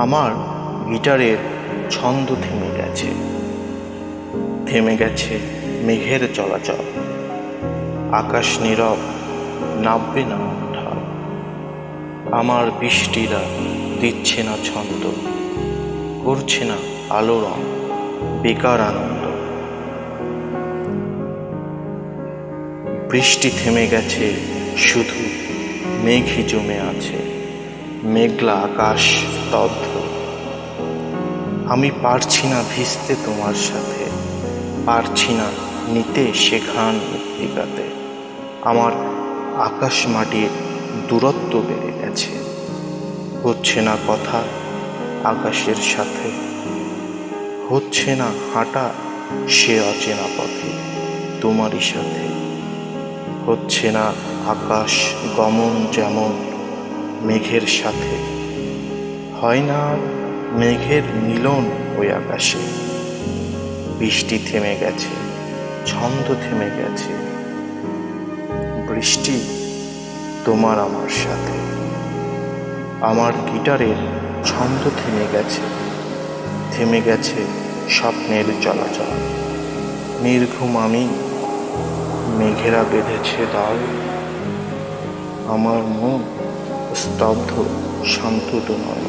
আমার গিটারের ছন্দ থেমে গেছে মেঘের চলাচল। আকাশ নীরব, নাববে না ঢাল। আমার বৃষ্টিরা দিচ্ছে না ছন্দ, করছে না আলো রং, বেকার আনন্দ। বৃষ্টি থেমে গেছে, শুধু মেঘই জমে আছে, মেঘলা আকাশ স্তব্ধ। আমি পারছি না ভিজতে তোমার সাথে, পারছি না নিতে সেখান মৃত্তিকাতে। আমার আকাশ মাটির দূরত্ব বেড়ে গেছে, হচ্ছে না কথা আকাশের সাথে, হচ্ছে না হাঁটা সে অচেনা পথে তোমারই সাথে, হচ্ছে না আকাশ গমন যেমন মেঘের সাথে, হয় না মেঘের মিলন ওই আকাশে। বৃষ্টি থেমে গেছে, ছন্দ থেমে গেছে, বৃষ্টি তোমার আমার সাথে। আমার গিটারের ছন্দ থেমে গেছে স্বপ্নের চলাচল। নির্ঘুম আমি, মেঘেরা বেঁধেছে দল। আমার মন স্তব্ধ, শান্ত নয়।